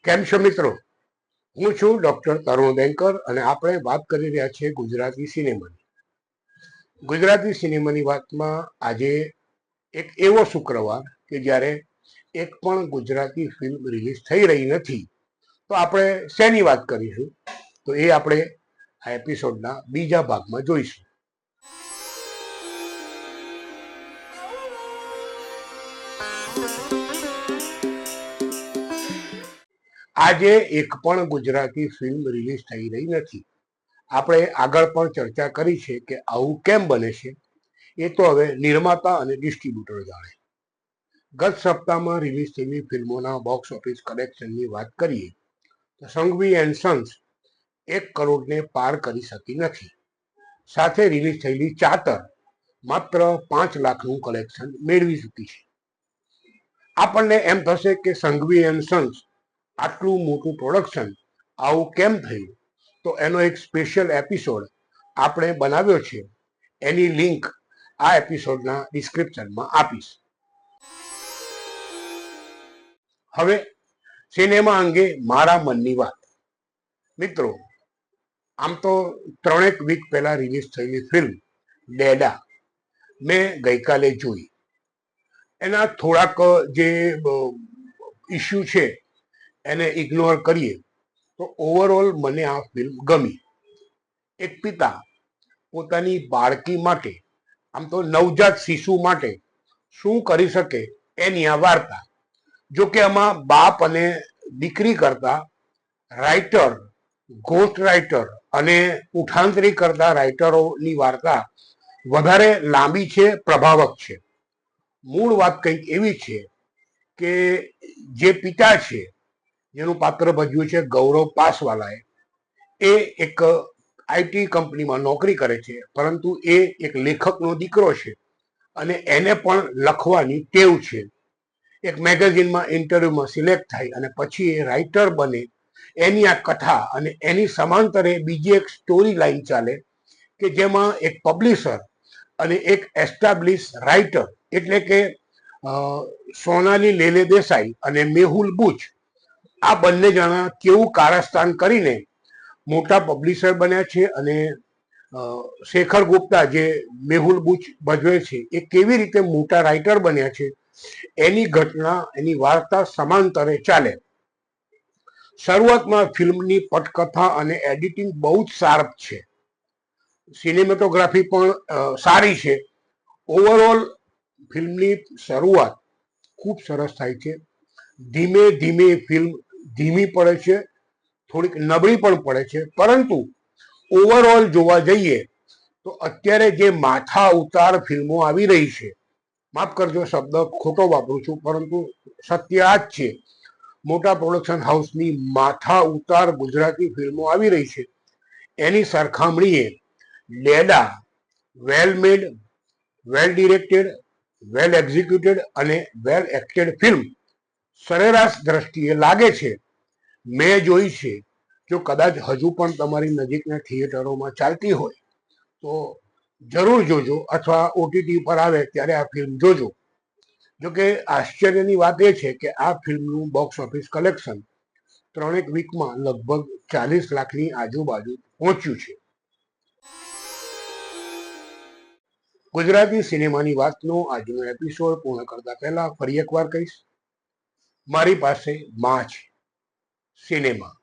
કેમ છો મિત્રો? હું છું ડોક્ટર તરુણ બેંકર અને આપણે વાત કરી રહ્યા છીએ ગુજરાતી સિનેમાની. ગુજરાતી સિનેમાની વાતમાં આજે એક એવો શુક્રવાર કે જ્યારે એક પણ ગુજરાતી ફિલ્મ રિલીઝ થઈ રહી નથી, તો આપણે શેની વાત કરીશું? તો એ આપણે આ એપિસોડના બીજા ભાગમાં જોઈશું. આજે એક પણ ગુજરાતી ફિલ્મ રિલીઝ થઈ રહી નથી. આપણે આગળ પણ ચર્ચા કરી છે કે આવું કેમ બને છે. એ તો હવે નિર્માતા અને ડિસ્ટ્રીબ્યુટર જાણે. ગત સપ્તાહમાં રિલીઝ થયેલી ફિલ્મોના બોક્સ ઓફિસ કલેક્શનની વાત કરીએ તો સંઘવી એન્ડ સન્સ 1 કરોડને પાર કરી શકી નથી. સાથે રિલીઝ થયેલી ચાતર માત્ર 5 લાખનું કલેક્શન મેળવી ચૂકી છે. આપણને એમ થશે કે સંઘવી એન્ડ સન્સ આટલું મોટું પ્રોડક્શન આવું કેમ થયું? તો એનો એક સ્પેશિયલ એપિસોડ આપણે બનાવ્યો છે. એની લિંક આ એપિસોડના ડિસ્ક્રિપ્શનમાં આપીશ. હવે સિનેમા અંગે મારા મનની વાત. મિત્રો, આમ તો 3 વીક પહેલા રિલીઝ થયેલી ફિલ્મ ડેડા મેં ગઈકાલે જોઈ. એના થોડાક જે ઇસ્યુ છે એને ઇગ્નોર કરીએ તો ઓવરઓલ મને આ ફિલ્મ ગમી. એક પિતા પોતાની બાળકી માટે, આમ તો નવજાત શિશુ માટે શું કરી શકે એની આ વાર્તા. જો કે આમાં બાપ અને દીકરી કરતા રાઇટર, ઘોસ્ટ રાઇટર અને ઉઠાંતરી કરતા રાઇટરોની વાર્તા વધારે લાંબી છે, પ્રભાવક છે. મૂળ વાત કંઈક એવી છે કે જે પિતા છે, જેનું પાત્ર ભજવ્યું છે ગૌરવ પાસવાલાએ, એ એક આઈટી કંપનીમાં નોકરી કરે છે, પરંતુ એ એક લેખકનો દીકરો છે અને એને પણ લખવાની ટેવ છે. એક મેગેઝિનમાં ઇન્ટરવ્યુમાં સિલેક્ટ થાય અને પછી એ રાઇટર બને. એની આ કથા અને એની સમાંતરે બીજી એક સ્ટોરી લાઈન ચાલે કે જેમાં એક પબ્લિશર અને એક એસ્ટાબ્લિશ રાઇટર એટલે કે સોનાલી લેલે દેસાઈ અને મેહુલ બુચ, આ બંને જણા કેવું કારસ્તાન કરીને મોટા પબ્લિશર બન્યા છે અને શેખર ગુપ્તા જે મેહુલ બુચ ભજવે છે એ કેવી રીતે મોટા રાઇટર બન્યા છે એની ઘટના, એની વાર્તા સમાંતરે ચાલે. શરૂઆતમાં ફિલ્મની પટકથા અને એડિટિંગ બહુ જ શાર્પ છે. સિનેમેટોગ્રાફી પણ સારી છે. ઓવરઓલ ફિલ્મની શરૂઆત ખૂબ સરસ થાય છે. ધીમે ધીમે ફિલ્મ ધીમી પડે છે, થોડીક નબળી પણ પડે છે, પરંતુ ઓવરઓલ જોવા જઈએ તો અત્યારે જે માથા ઉતાર ફિલ્મો આવી રહી છે, માફ કરજો શબ્દ ખોટો વાપરું છું, પરંતુ સત્ય આ જ છે. મોટા પ્રોડક્શન હાઉસની માથા ઉતાર ગુજરાતી ફિલ્મો આવી રહી છે, એની સરખામણીએ ડેડા વેલ મેડ, વેલ ડિરેક્ટેડ, વેલ એક્ઝિક્યુટેડ અને વેલ એક્ટેડ ફિલ્મ સરેરાશ દ્રષ્ટિએ લાગે છે. મેં જોઈ છે. જો કદાચ હજુ પણ તમારી નજીકના થિયેટરોમાં ચાલતી હોય તો જરૂર જોજો, અથવા ઓટીટી પર આવે ત્યારે આ ફિલ્મ જોજો. જોકે આશ્ચર્યની વાત એ છે કે આ ફિલ્મનું બોક્સ ઓફિસ કલેક્શન 3 વીકમાં લગભગ 40 લાખની આજુબાજુ પહોંચ્યું છે. ગુજરાતી સિનેમાની વાતનો આજનો એપિસોડ પૂર્ણ કરતા પહેલા ફરી એકવાર કહીશ, મારી પાસે માં છે સિનેમા.